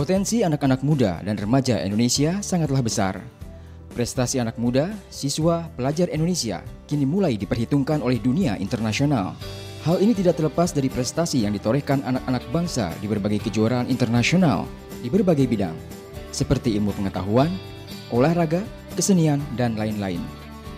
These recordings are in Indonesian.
Potensi anak-anak muda dan remaja Indonesia sangatlah besar. Prestasi anak muda, siswa, pelajar Indonesia kini mulai diperhitungkan oleh dunia internasional. Hal ini tidak terlepas dari prestasi yang ditorehkan anak-anak bangsa di berbagai kejuaraan internasional di berbagai bidang, seperti ilmu pengetahuan, olahraga, kesenian, dan lain-lain.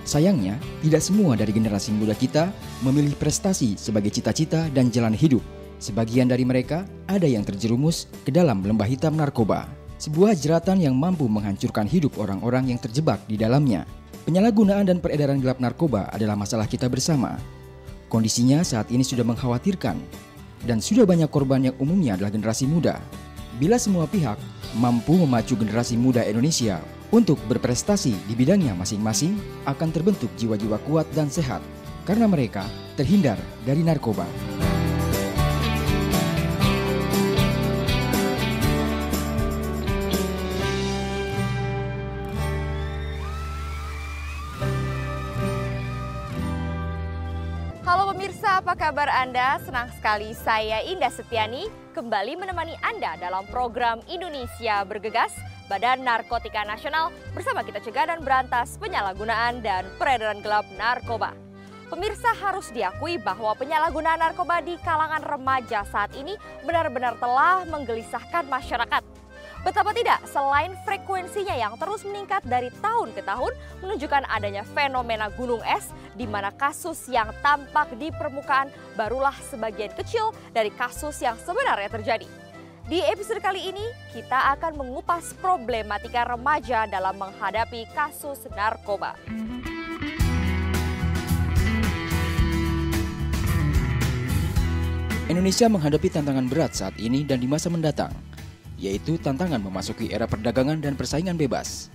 Sayangnya, tidak semua dari generasi muda kita memilih prestasi sebagai cita-cita dan jalan hidup. Sebagian dari mereka ada yang terjerumus ke dalam lembah hitam narkoba, sebuah jeratan yang mampu menghancurkan hidup orang-orang yang terjebak di dalamnya. Penyalahgunaan dan peredaran gelap narkoba adalah masalah kita bersama. Kondisinya saat ini sudah mengkhawatirkan, dan sudah banyak korban yang umumnya adalah generasi muda. Bila semua pihak mampu memacu generasi muda Indonesia untuk berprestasi di bidangnya masing-masing, akan terbentuk jiwa-jiwa kuat dan sehat, karena mereka terhindar dari narkoba. Halo pemirsa, apa kabar Anda? Senang sekali saya Indah Setiani kembali menemani Anda dalam program Indonesia Bergegas, Badan Narkotika Nasional, bersama kita cegah dan berantas penyalahgunaan dan peredaran gelap narkoba. Pemirsa, harus diakui bahwa penyalahgunaan narkoba di kalangan remaja saat ini benar-benar telah menggelisahkan masyarakat. Betapa tidak, selain frekuensinya yang terus meningkat dari tahun ke tahun, menunjukkan adanya fenomena gunung es, di mana kasus yang tampak di permukaan barulah sebagian kecil dari kasus yang sebenarnya terjadi. Di episode kali ini, kita akan mengupas problematika remaja dalam menghadapi kasus narkoba. Indonesia menghadapi tantangan berat saat ini dan di masa mendatang, yaitu tantangan memasuki era perdagangan dan persaingan bebas.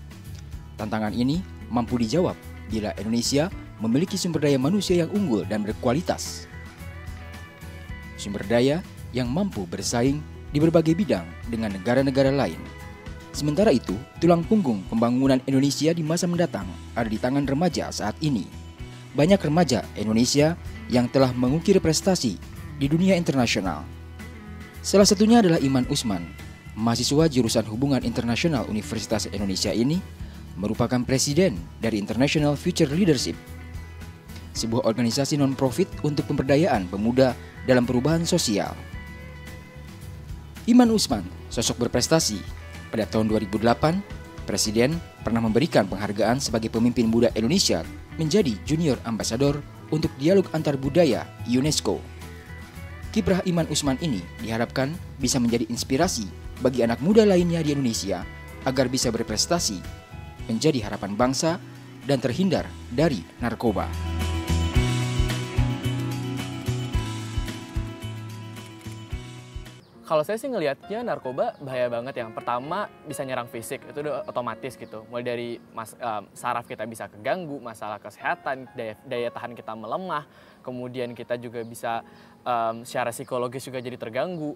Tantangan ini mampu dijawab bila Indonesia memiliki sumber daya manusia yang unggul dan berkualitas. Sumber daya yang mampu bersaing di berbagai bidang dengan negara-negara lain. Sementara itu, tulang punggung pembangunan Indonesia di masa mendatang ada di tangan remaja saat ini. Banyak remaja Indonesia yang telah mengukir prestasi di dunia internasional. Salah satunya adalah Iman Usman, mahasiswa jurusan Hubungan Internasional Universitas Indonesia ini merupakan presiden dari International Future Leadership, sebuah organisasi non-profit untuk pemberdayaan pemuda dalam perubahan sosial. Iman Usman, sosok berprestasi. Pada tahun 2008, Presiden pernah memberikan penghargaan sebagai pemimpin muda Indonesia menjadi Junior Ambassador untuk Dialog Antar Budaya UNESCO. Kiprah Iman Usman ini diharapkan bisa menjadi inspirasi bagi anak muda lainnya di Indonesia agar bisa berprestasi, menjadi harapan bangsa, dan terhindar dari narkoba. Kalau saya sih ngelihatnya narkoba bahaya banget. Yang pertama bisa nyerang fisik, itu udah otomatis gitu. Mulai dari saraf kita bisa keganggu, masalah kesehatan, daya tahan kita melemah, kemudian kita juga bisa secara psikologis juga jadi terganggu.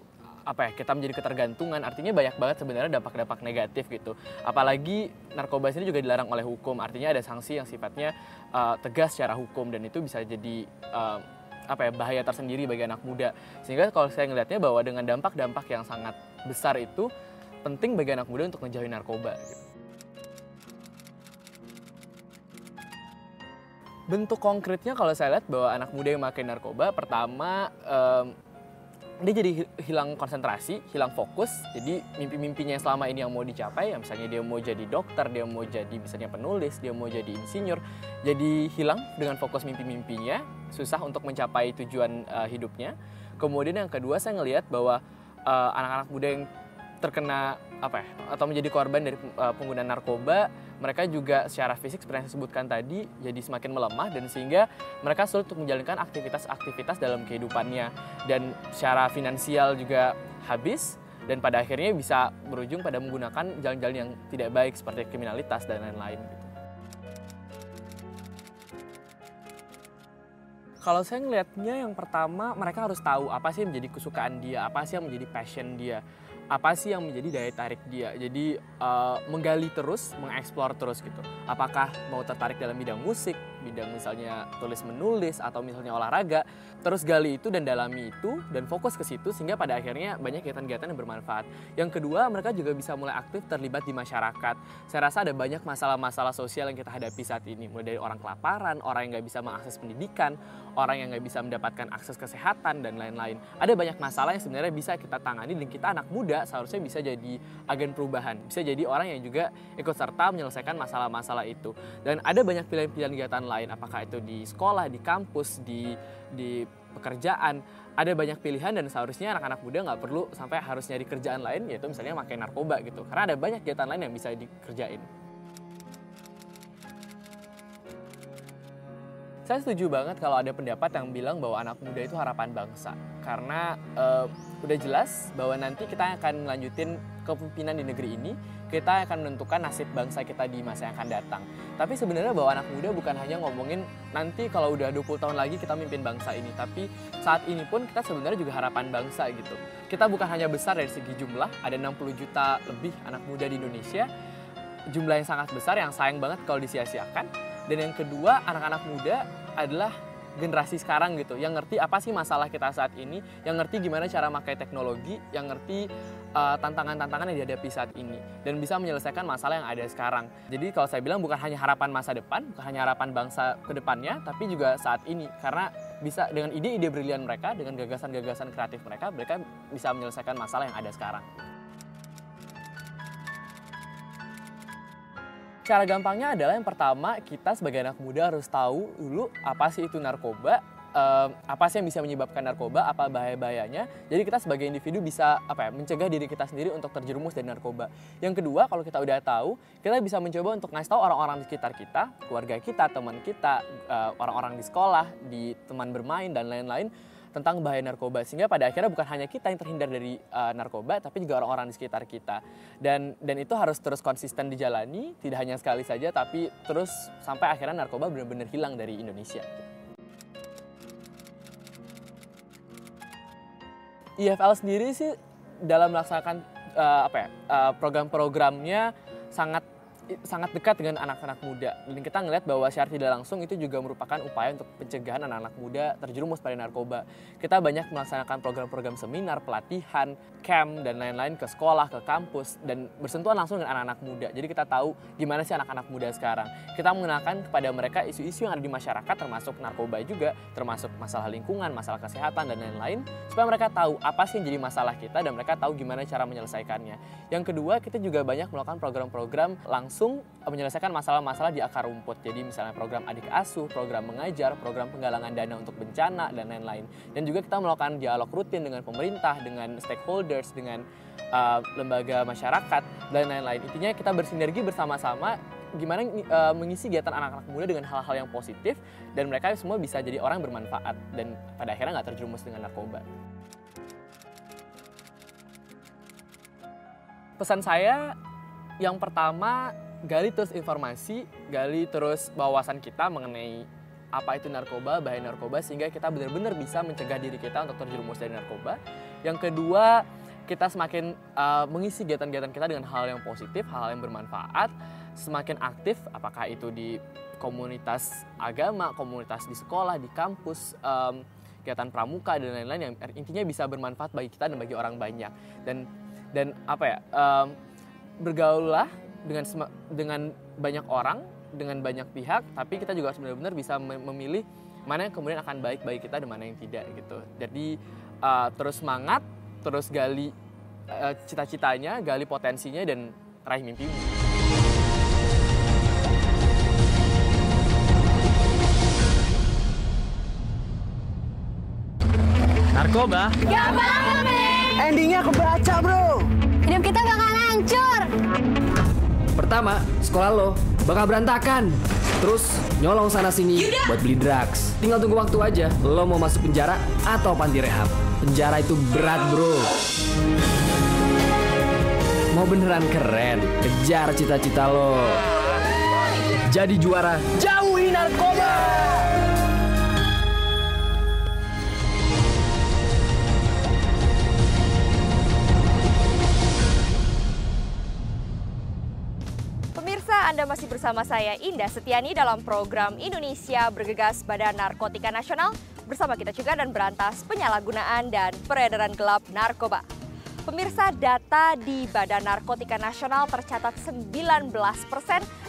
Kita menjadi ketergantungan, artinya banyak banget sebenarnya dampak-dampak negatif gitu. Apalagi narkoba ini juga dilarang oleh hukum, artinya ada sanksi yang sifatnya tegas secara hukum, dan itu bisa jadi bahaya tersendiri bagi anak muda. Sehingga kalau saya ngelihatnya bahwa dengan dampak-dampak yang sangat besar itu, penting bagi anak muda untuk menjauhi narkoba gitu. Bentuk konkretnya kalau saya lihat bahwa anak muda yang memakai narkoba, pertama dia jadi hilang konsentrasi, hilang fokus. Jadi mimpi-mimpinya yang selama ini yang mau dicapai, ya misalnya dia mau jadi dokter, dia mau jadi misalnya penulis, dia mau jadi insinyur, jadi hilang dengan fokus mimpi-mimpinya, susah untuk mencapai tujuan hidupnya. Kemudian yang kedua, saya ngelihat bahwa anak-anak muda yang terkena atau menjadi korban dari penggunaan narkoba, mereka juga secara fisik seperti yang saya sebutkan tadi jadi semakin melemah, dan sehingga mereka sulit untuk menjalankan aktivitas-aktivitas dalam kehidupannya, dan secara finansial juga habis, dan pada akhirnya bisa berujung pada menggunakan jalan-jalan yang tidak baik seperti kriminalitas dan lain-lain gitu. Kalau saya ngelihatnya, yang pertama mereka harus tahu apa sih yang menjadi kesukaan dia, apa sih yang menjadi passion dia, apa sih yang menjadi daya tarik dia. Jadi menggali terus, mengeksplor terus gitu. Apakah mau tertarik dalam bidang musik, bidang misalnya tulis-menulis atau misalnya olahraga, terus gali itu dan dalami itu dan fokus ke situ sehingga pada akhirnya banyak kegiatan-kegiatan yang bermanfaat. Yang kedua, mereka juga bisa mulai aktif terlibat di masyarakat. Saya rasa ada banyak masalah-masalah sosial yang kita hadapi saat ini, mulai dari orang kelaparan, orang yang nggak bisa mengakses pendidikan, orang yang nggak bisa mendapatkan akses kesehatan, dan lain-lain. Ada banyak masalah yang sebenarnya bisa kita tangani dan kita anak muda seharusnya bisa jadi agen perubahan, bisa jadi orang yang juga ikut serta menyelesaikan masalah-masalah itu. Dan ada banyak pilihan-pilihan kegiatan lain, apakah itu di sekolah, di kampus, di pekerjaan. Ada banyak pilihan dan seharusnya anak-anak muda nggak perlu sampai harus nyari kerjaan lain, yaitu misalnya pakai narkoba gitu. Karena ada banyak kegiatan lain yang bisa dikerjain. Saya setuju banget kalau ada pendapat yang bilang bahwa anak muda itu harapan bangsa. Karena udah jelas bahwa nanti kita akan melanjutin kepemimpinan di negeri ini, kita akan menentukan nasib bangsa kita di masa yang akan datang. Tapi sebenarnya bahwa anak muda bukan hanya ngomongin nanti kalau udah 20 tahun lagi kita mimpin bangsa ini, tapi saat ini pun kita sebenarnya juga harapan bangsa gitu. Kita bukan hanya besar dari segi jumlah, ada 60 juta lebih anak muda di Indonesia, jumlah yang sangat besar yang sayang banget kalau disia-siakan. Dan yang kedua, anak-anak muda adalah generasi sekarang gitu, yang ngerti apa sih masalah kita saat ini, yang ngerti gimana cara pakai teknologi, yang ngerti tantangan-tantangan yang dihadapi saat ini, dan bisa menyelesaikan masalah yang ada sekarang. Jadi kalau saya bilang bukan hanya harapan masa depan, bukan hanya harapan bangsa ke depannya, tapi juga saat ini. Karena bisa dengan ide-ide brilian mereka, dengan gagasan-gagasan kreatif mereka bisa menyelesaikan masalah yang ada sekarang. Cara gampangnya adalah yang pertama, kita sebagai anak muda harus tahu dulu apa sih itu narkoba, apa sih yang bisa menyebabkan narkoba, apa bahaya-bahayanya. Jadi kita sebagai individu bisa mencegah diri kita sendiri untuk terjerumus dari narkoba. Yang kedua, kalau kita udah tahu, kita bisa mencoba untuk ngasih tahu orang-orang di sekitar kita, keluarga kita, teman kita, orang-orang di sekolah, di teman bermain, dan lain-lain, tentang bahaya narkoba, sehingga pada akhirnya bukan hanya kita yang terhindar dari narkoba, tapi juga orang-orang di sekitar kita. Dan itu harus terus konsisten dijalani, tidak hanya sekali saja, tapi terus sampai akhirnya narkoba benar-benar hilang dari Indonesia. IFL sendiri sih dalam melaksanakan program-programnya sangat dekat dengan anak-anak muda, dan kita ngelihat bahwa secara tidak langsung itu juga merupakan upaya untuk pencegahan anak-anak muda terjerumus pada narkoba. Kita banyak melaksanakan program-program seminar, pelatihan, camp, dan lain-lain ke sekolah, ke kampus, dan bersentuhan langsung dengan anak-anak muda. Jadi kita tahu gimana sih anak-anak muda sekarang. Kita mengenalkan kepada mereka isu-isu yang ada di masyarakat, termasuk narkoba juga, termasuk masalah lingkungan, masalah kesehatan, dan lain-lain, supaya mereka tahu apa sih yang jadi masalah kita dan mereka tahu gimana cara menyelesaikannya. Yang kedua, kita juga banyak melakukan program-program langsung menyelesaikan masalah-masalah di akar rumput. Jadi misalnya program adik asuh, program mengajar, program penggalangan dana untuk bencana, dan lain-lain. Dan juga kita melakukan dialog rutin dengan pemerintah, dengan stakeholders, dengan lembaga masyarakat, dan lain-lain. Intinya kita bersinergi bersama-sama gimana mengisi kegiatan anak-anak muda dengan hal-hal yang positif, dan mereka semua bisa jadi orang yang bermanfaat dan pada akhirnya nggak terjerumus dengan narkoba. Pesan saya yang pertama, gali terus informasi, gali terus wawasan kita mengenai apa itu narkoba, bahaya narkoba, sehingga kita benar-benar bisa mencegah diri kita untuk terjerumus dari narkoba. Yang kedua, kita semakin mengisi kegiatan-kegiatan kita dengan hal yang positif, hal yang bermanfaat, semakin aktif, apakah itu di komunitas agama, komunitas di sekolah, di kampus, kegiatan pramuka, dan lain-lain yang intinya bisa bermanfaat bagi kita dan bagi orang banyak. Dan bergaullah dengan banyak orang, dengan banyak pihak, tapi kita juga harus benar-benar bisa memilih mana yang kemudian akan baik bagi kita dan mana yang tidak gitu. Jadi terus semangat, terus gali cita-citanya, gali potensinya, dan raih mimpimu. Narkoba? Gampang, Endingnya kebaca, bro. hidup kita bakal hancur. Pertama, sekolah lo bakal berantakan. Terus nyolong sana-sini buat beli drugs. Tinggal tunggu waktu aja. Lo mau masuk penjara atau panti rehab. Penjara itu berat, bro. Mau beneran keren, kejar cita-cita lo. Jadi juara, jauhi narkoba. pemirsa, Anda masih bersama saya Indah Setiani dalam program Indonesia Bergegas Badan Narkotika Nasional. Bersama kita juga dan berantas penyalahgunaan dan peredaran gelap narkoba. Pemirsa, data di Badan Narkotika Nasional tercatat 19%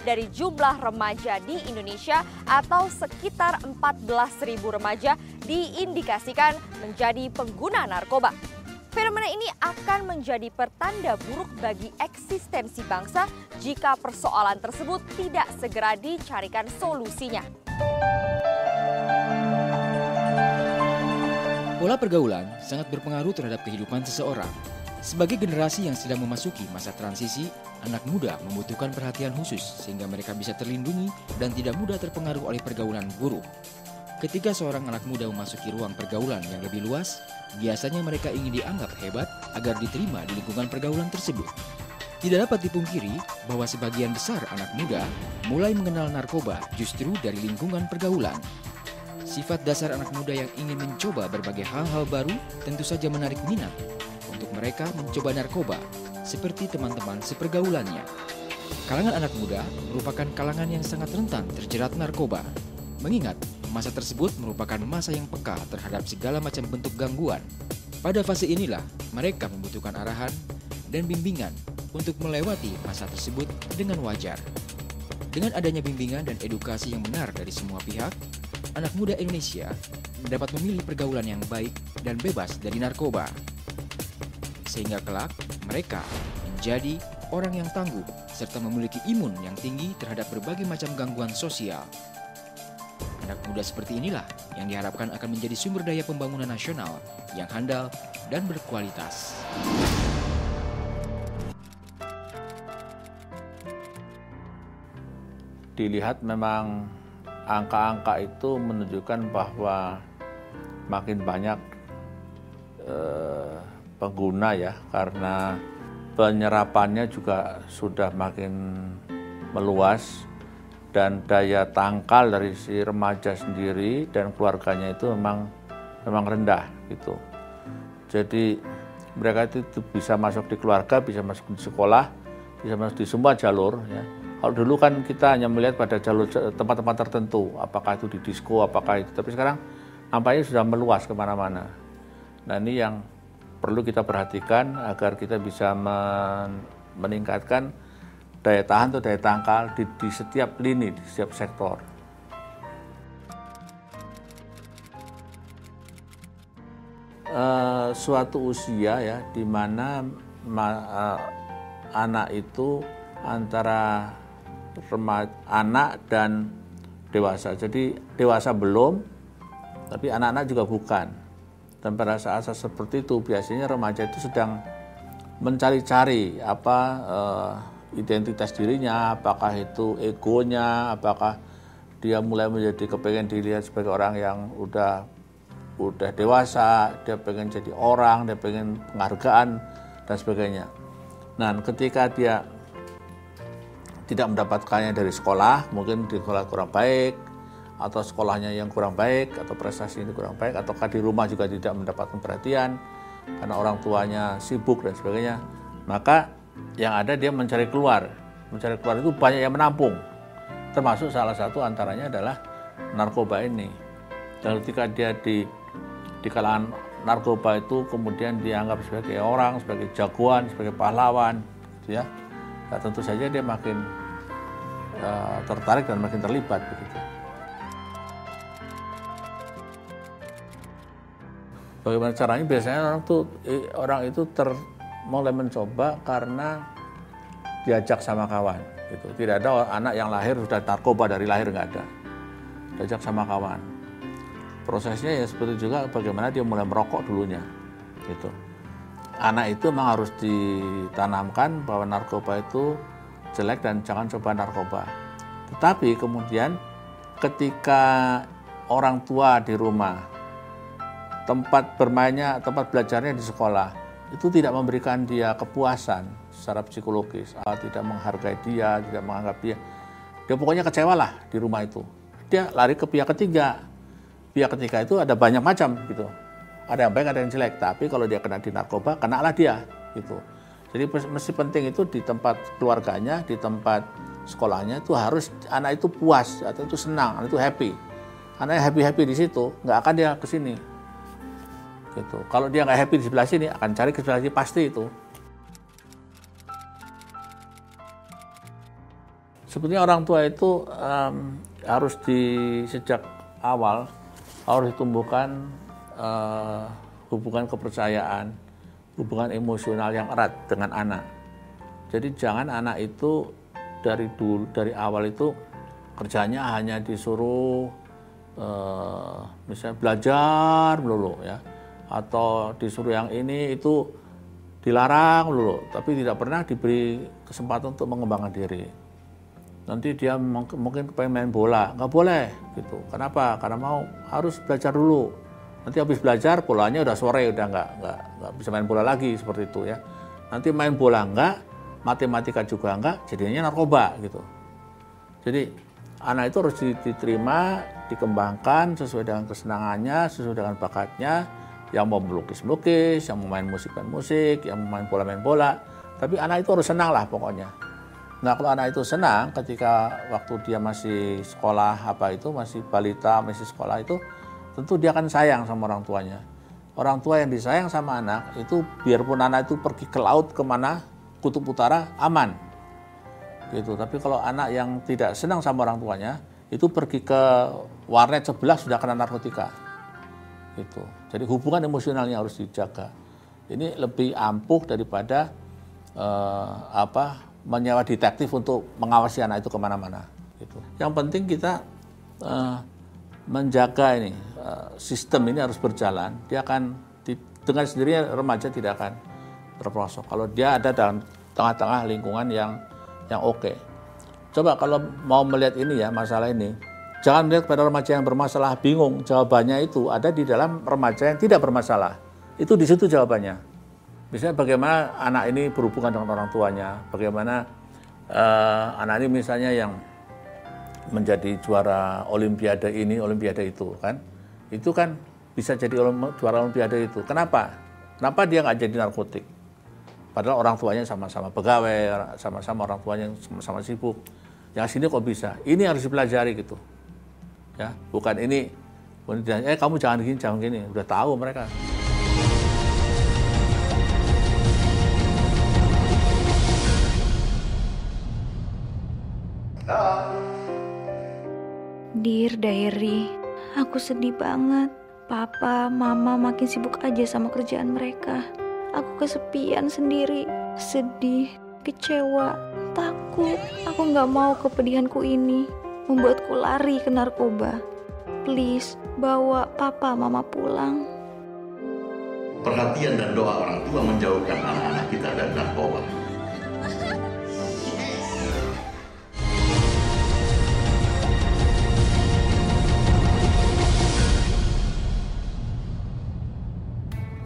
dari jumlah remaja di Indonesia atau sekitar 14.000 remaja diindikasikan menjadi pengguna narkoba. Fenomena ini akan menjadi pertanda buruk bagi eksistensi bangsa jika persoalan tersebut tidak segera dicarikan solusinya. Pola pergaulan sangat berpengaruh terhadap kehidupan seseorang. Sebagai generasi yang sedang memasuki masa transisi, anak muda membutuhkan perhatian khusus sehingga mereka bisa terlindungi dan tidak mudah terpengaruh oleh pergaulan buruk. Ketika seorang anak muda memasuki ruang pergaulan yang lebih luas, biasanya mereka ingin dianggap hebat agar diterima di lingkungan pergaulan tersebut. Tidak dapat dipungkiri bahwa sebagian besar anak muda mulai mengenal narkoba justru dari lingkungan pergaulan. Sifat dasar anak muda yang ingin mencoba berbagai hal-hal baru tentu saja menarik minat untuk mereka mencoba narkoba seperti teman-teman sepergaulannya. Kalangan anak muda merupakan kalangan yang sangat rentan terjerat narkoba. Mengingat masa tersebut merupakan masa yang peka terhadap segala macam bentuk gangguan. Pada fase inilah mereka membutuhkan arahan dan bimbingan untuk melewati masa tersebut dengan wajar. Dengan adanya bimbingan dan edukasi yang benar dari semua pihak, anak muda Indonesia dapat memilih pergaulan yang baik dan bebas dari narkoba. Sehingga kelak mereka menjadi orang yang tangguh serta memiliki imun yang tinggi terhadap berbagai macam gangguan sosial. Anak muda seperti inilah yang diharapkan akan menjadi sumber daya pembangunan nasional yang handal dan berkualitas. Dilihat memang angka-angka itu menunjukkan bahwa makin banyak pengguna ya, karena penyerapannya juga sudah makin meluas. Dan daya tangkal dari si remaja sendiri dan keluarganya itu memang rendah gitu. Jadi mereka itu bisa masuk di keluarga, bisa masuk di sekolah, bisa masuk di semua jalur ya. Kalau dulu kan kita hanya melihat pada jalur tempat-tempat tertentu, apakah itu di disko, apakah itu. Tapi sekarang nampaknya sudah meluas kemana-mana. Nah ini yang perlu kita perhatikan agar kita bisa meningkatkan daya tahan atau daya tangkal di setiap lini, di setiap sektor. Suatu usia ya, di mana anak itu antara anak dan dewasa. Jadi dewasa belum, tapi anak-anak juga bukan. Dan pada saat seperti itu biasanya remaja itu sedang mencari-cari identitas dirinya, apakah itu egonya, apakah dia mulai menjadi kepengen dilihat sebagai orang yang udah dewasa, dia pengen jadi orang, dia pengen penghargaan dan sebagainya. Nah, ketika dia tidak mendapatkannya dari sekolah, mungkin di sekolah kurang baik, atau sekolahnya yang kurang baik, atau prestasinya kurang baik, ataukah di rumah juga tidak mendapatkan perhatian karena orang tuanya sibuk dan sebagainya, maka yang ada dia mencari keluar. Mencari keluar itu banyak yang menampung. Termasuk salah satu antaranya adalah narkoba ini. Dan ketika dia di kalangan narkoba itu kemudian dianggap sebagai orang, sebagai jagoan, sebagai pahlawan, gitu ya. Nah, tentu saja dia makin tertarik dan makin terlibat begitu. Bagaimana caranya? Biasanya orang itu mulai mencoba karena diajak sama kawan gitu. Tidak ada anak yang lahir sudah narkoba dari lahir, nggak ada. Diajak sama kawan. Prosesnya ya seperti juga bagaimana dia mulai merokok dulunya gitu. Anak itu memang harus ditanamkan bahwa narkoba itu jelek dan jangan coba narkoba. Tetapi kemudian ketika orang tua di rumah, tempat bermainnya, tempat belajarnya di sekolah, itu tidak memberikan dia kepuasan secara psikologis, tidak menghargai dia, tidak menganggap dia pokoknya kecewa lah di rumah itu. Dia lari ke pihak ketiga. Pihak ketiga itu ada banyak macam gitu. Ada yang baik, ada yang jelek. Tapi kalau dia kena di narkoba, kenalah dia gitu. Jadi mesti penting itu di tempat keluarganya, di tempat sekolahnya itu harus anak itu puas atau itu senang, anak itu happy. Anaknya happy di situ, nggak akan dia ke sini. Gitu. Kalau dia nggak happy di sebelah sini, akan cari ke sebelah sini pasti itu. Sebetulnya orang tua itu harus sejak awal harus ditumbuhkan hubungan kepercayaan, hubungan emosional yang erat dengan anak. Jadi jangan anak itu dari awal itu kerjanya hanya disuruh misalnya belajar melulu ya, atau disuruh yang ini itu dilarang melulu, tapi tidak pernah diberi kesempatan untuk mengembangkan diri. Nanti dia mungkin pengen main bola, nggak boleh gitu. Kenapa? Karena harus belajar dulu. Nanti habis belajar, bolanya udah sore, udah nggak bisa main bola lagi seperti itu ya. Nanti main bola nggak, matematika juga nggak, jadinya narkoba gitu. Jadi anak itu harus diterima, dikembangkan sesuai dengan kesenangannya, sesuai dengan bakatnya. Yang mau melukis-melukis, yang mau main musik, yang mau main bola. Tapi anak itu harus senang lah pokoknya. Nah kalau anak itu senang ketika waktu dia masih sekolah masih balita, masih sekolah itu, tentu dia akan sayang sama orang tuanya. Orang tua yang disayang sama anak itu biarpun anak itu pergi ke laut kemana, kutub utara, aman. Gitu. Tapi kalau anak yang tidak senang sama orang tuanya, itu pergi ke warnet sebelah sudah kena narkotika. Gitu. Jadi hubungan emosionalnya harus dijaga. Ini lebih ampuh daripada menyewa detektif untuk mengawasi anak itu kemana-mana. Gitu. Yang penting kita menjaga ini, sistem ini harus berjalan. Dia akan dengan sendirinya remaja tidak akan terperosok. Kalau dia ada dalam tengah-tengah lingkungan yang oke. Coba kalau mau melihat ini ya, masalah ini, jangan melihat pada remaja yang bermasalah bingung. Jawabannya itu ada di dalam remaja yang tidak bermasalah. Itu di situ jawabannya. Misalnya bagaimana anak ini berhubungan dengan orang tuanya, bagaimana anak ini misalnya yang menjadi juara olimpiade ini, olimpiade itu kan bisa jadi juara olimpiade itu. Kenapa? Kenapa dia nggak jadi narkotik? Padahal orang tuanya sama-sama pegawai, sama-sama orang tuanya sama-sama sibuk. Yang sini kok bisa? Ini harus dipelajari gitu. Ya, bukan ini. Kamu jangan gini, udah tahu mereka. Dear Diary, aku sedih banget. Papa, Mama makin sibuk aja sama kerjaan mereka. Aku kesepian sendiri, sedih, kecewa, takut. Aku gak mau kepedihanku ini membuatku lari ke narkoba. Please, bawa Papa, Mama pulang. Perhatian dan doa orang tua menjauhkan anak-anak kita dari narkoba.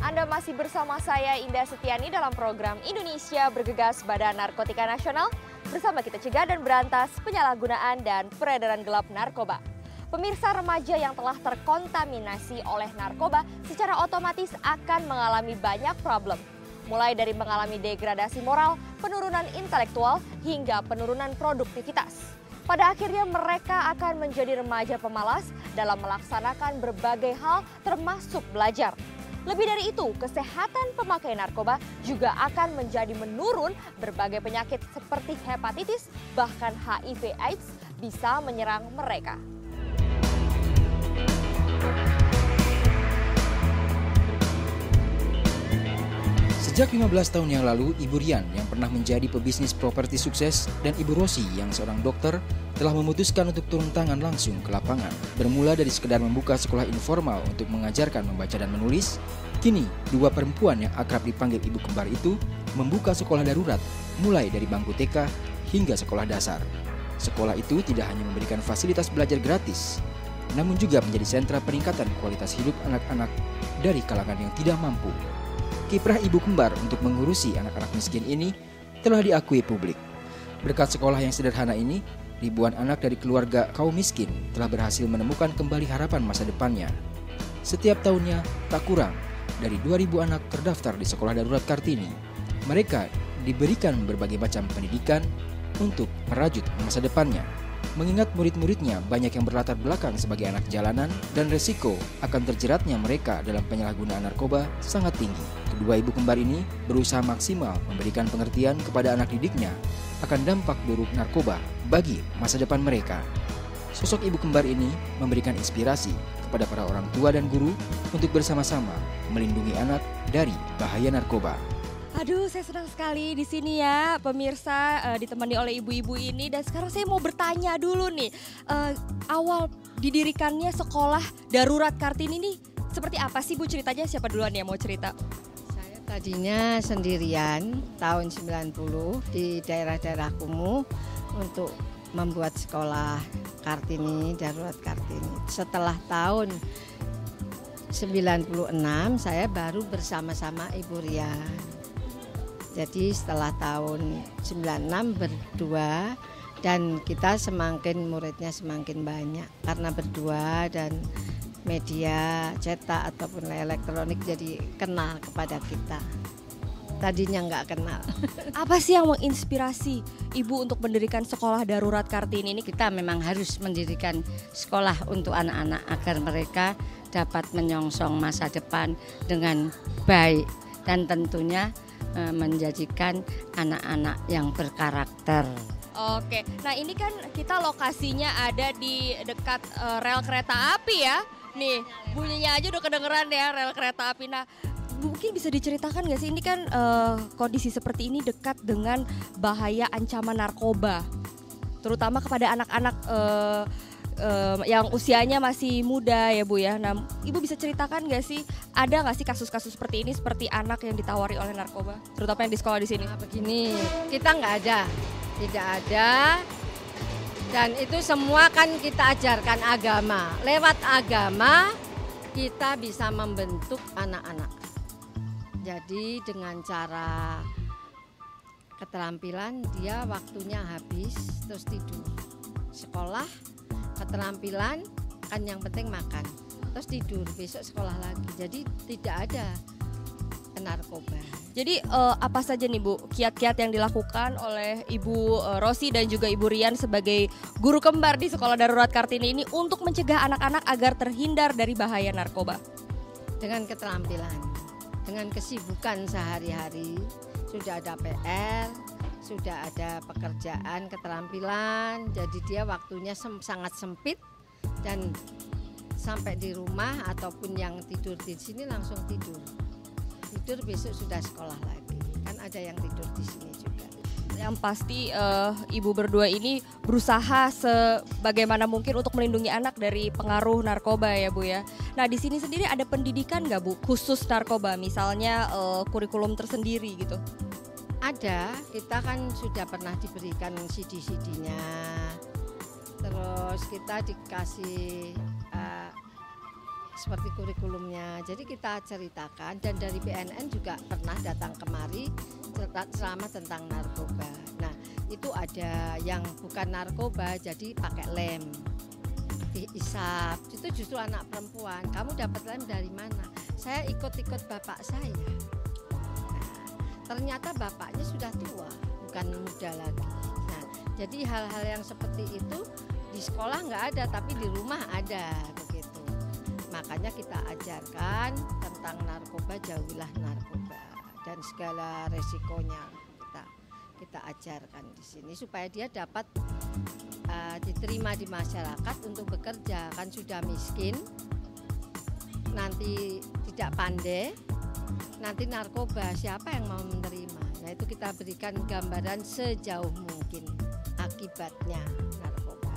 Anda masih bersama saya Indah Setiani dalam program Indonesia Bergegas Badan Narkotika Nasional. Bersama kita cegah dan berantas penyalahgunaan dan peredaran gelap narkoba. Pemirsa, remaja yang telah terkontaminasi oleh narkoba secara otomatis akan mengalami banyak problem. Mulai dari mengalami degradasi moral, penurunan intelektual, hingga penurunan produktivitas. Pada akhirnya mereka akan menjadi remaja pemalas dalam melaksanakan berbagai hal termasuk belajar. Lebih dari itu, kesehatan pemakai narkoba juga akan menjadi menurun. Berbagai penyakit seperti hepatitis, bahkan HIV/AIDS bisa menyerang mereka. Sejak 15 tahun yang lalu, Ibu Rian yang pernah menjadi pebisnis properti sukses dan Ibu Rosi yang seorang dokter telah memutuskan untuk turun tangan langsung ke lapangan. Bermula dari sekedar membuka sekolah informal untuk mengajarkan membaca dan menulis, kini dua perempuan yang akrab dipanggil ibu kembar itu membuka sekolah darurat mulai dari bangku TK hingga sekolah dasar. Sekolah itu tidak hanya memberikan fasilitas belajar gratis, namun juga menjadi sentra peningkatan kualitas hidup anak-anak dari kalangan yang tidak mampu. Kiprah ibu kembar untuk mengurusi anak-anak miskin ini telah diakui publik. Berkat sekolah yang sederhana ini, ribuan anak dari keluarga kaum miskin telah berhasil menemukan kembali harapan masa depannya. Setiap tahunnya, tak kurang dari 2.000 anak terdaftar di sekolah darurat Kartini. Mereka diberikan berbagai macam pendidikan, untuk merajut masa depannya. Mengingat murid-muridnya banyak yang berlatar belakang sebagai anak jalanan dan resiko akan terjeratnya mereka dalam penyalahgunaan narkoba sangat tinggi. Kedua ibu kembar ini berusaha maksimal memberikan pengertian kepada anak didiknya akan dampak buruk narkoba bagi masa depan mereka. Sosok ibu kembar ini memberikan inspirasi kepada para orang tua dan guru untuk bersama-sama melindungi anak dari bahaya narkoba. Aduh, saya senang sekali di sini ya, pemirsa, ditemani oleh ibu-ibu ini. Dan sekarang saya mau bertanya dulu nih, awal didirikannya sekolah darurat Kartini ini seperti apa sih Bu ceritanya? Siapa duluan yang mau cerita? Saya tadinya sendirian tahun 90 di daerah-daerah kumuh untuk membuat sekolah Kartini, darurat Kartini. Setelah tahun 96 saya baru bersama-sama Ibu Rian. Jadi setelah tahun 96 berdua dan kita muridnya semakin banyak karena berdua dan media cetak ataupun elektronik jadi kenal kepada kita. Tadinya nggak kenal. Apa sih yang menginspirasi Ibu untuk mendirikan sekolah darurat Kartini ini? Kita memang harus mendirikan sekolah untuk anak-anak agar mereka dapat menyongsong masa depan dengan baik dan tentunya menjadikan anak-anak yang berkarakter. Oke, nah ini kan kita lokasinya ada di dekat rel kereta api ya. Nih, bunyinya aja udah kedengeran ya rel kereta api. Nah, mungkin bisa diceritakan nggak sih, ini kan kondisi seperti ini dekat dengan bahaya ancaman narkoba, terutama kepada anak-anak yang usianya masih muda ya Bu ya. Nah, Ibu bisa ceritakan nggak sih, ada nggak sih kasus-kasus seperti ini, seperti anak yang ditawari oleh narkoba, terutama yang di sekolah di sini? Nah, begini, kita nggak ada, tidak ada, dan itu semua kan kita ajarkan agama. Lewat agama kita bisa membentuk anak-anak. Jadi dengan cara keterampilan dia waktunya habis terus tidur. Sekolah keterampilan kan yang penting makan, terus tidur, besok sekolah lagi. Jadi tidak ada narkoba. Jadi apa saja nih Bu kiat-kiat yang dilakukan oleh Ibu Rosi dan juga Ibu Rian sebagai guru kembar di sekolah darurat Kartini ini untuk mencegah anak-anak agar terhindar dari bahaya narkoba? Dengan keterampilan, dengan kesibukan sehari-hari, sudah ada PR, sudah ada pekerjaan, keterampilan, jadi dia waktunya sangat sempit dan sampai di rumah ataupun yang tidur di sini langsung tidur. Tidur besok sudah sekolah lagi, kan ada yang tidur di sini juga. Yang pasti Ibu berdua ini berusaha sebagaimana mungkin untuk melindungi anak dari pengaruh narkoba ya Bu ya. Nah di sini sendiri ada pendidikan nggak Bu khusus narkoba, misalnya kurikulum tersendiri gitu? Ada, kita kan sudah pernah diberikan CD-CD-nya, terus kita dikasih seperti kurikulumnya, jadi kita ceritakan, dan dari BNN juga pernah datang kemari ceramah tentang narkoba. Nah itu ada yang bukan narkoba jadi pakai lem, diisap, itu justru anak perempuan, kamu dapat lem dari mana? Saya ikut-ikut bapak saya. Ternyata bapaknya sudah tua, bukan muda lagi. Nah, jadi hal-hal yang seperti itu di sekolah nggak ada, tapi di rumah ada begitu. Makanya kita ajarkan tentang narkoba, jauhilah narkoba dan segala resikonya kita ajarkan di sini supaya dia dapat diterima di masyarakat untuk bekerja. Kan sudah miskin, nanti tidak pandai. Nanti narkoba siapa yang mau menerima? Nah itu kita berikan gambaran sejauh mungkin akibatnya narkoba.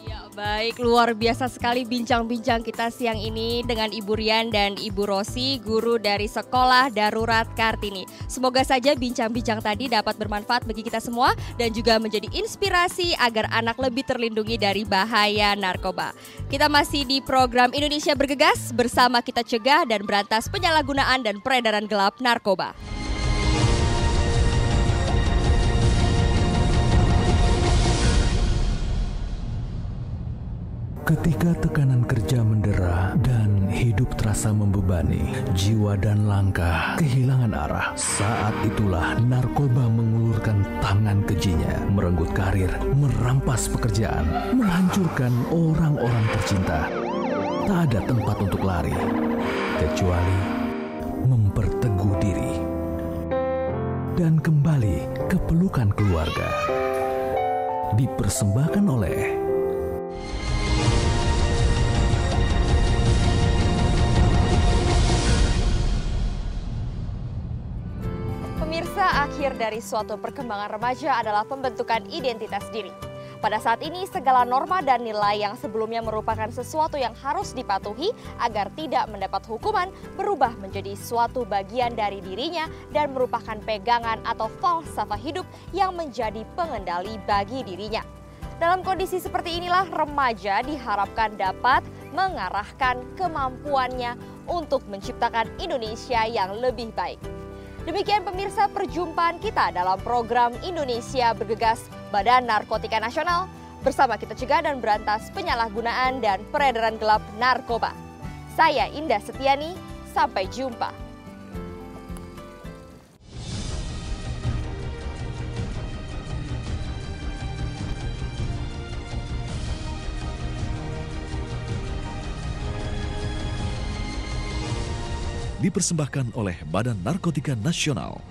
Iya baik, luar biasa sekali bincang-bincang kita siang ini dengan Ibu Rian dan Ibu Rosi, guru dari Sekolah Darurat Kartini. Semoga saja bincang-bincang tadi dapat bermanfaat bagi kita semua dan juga menjadi inspirasi agar anak lebih terlindungi dari bahaya narkoba. Kita masih di program Indonesia Bergegas, bersama kita cegah dan berantas penyalahgunaan dan peredaran gelap narkoba. Ketika tekanan kerja mendera dan hidup terasa membebani, jiwa dan langkah kehilangan arah. Saat itulah narkoba mengulurkan tangan kejinya, merenggut karir, merampas pekerjaan, menghancurkan orang-orang tercinta. Tak ada tempat untuk lari, kecuali memperteguh diri dan kembali ke pelukan keluarga. Dipersembahkan oleh Pemirsa, akhir dari suatu perkembangan remaja adalah pembentukan identitas diri. Pada saat ini, segala norma dan nilai yang sebelumnya merupakan sesuatu yang harus dipatuhi agar tidak mendapat hukuman berubah menjadi suatu bagian dari dirinya dan merupakan pegangan atau falsafah hidup yang menjadi pengendali bagi dirinya. Dalam kondisi seperti inilah remaja diharapkan dapat mengarahkan kemampuannya untuk menciptakan Indonesia yang lebih baik. Demikian pemirsa perjumpaan kita dalam program Indonesia Bergegas Badan Narkotika Nasional. Bersama kita cegah dan berantas penyalahgunaan dan peredaran gelap narkoba. Saya Indah Setiani, sampai jumpa. Dipersembahkan oleh Badan Narkotika Nasional.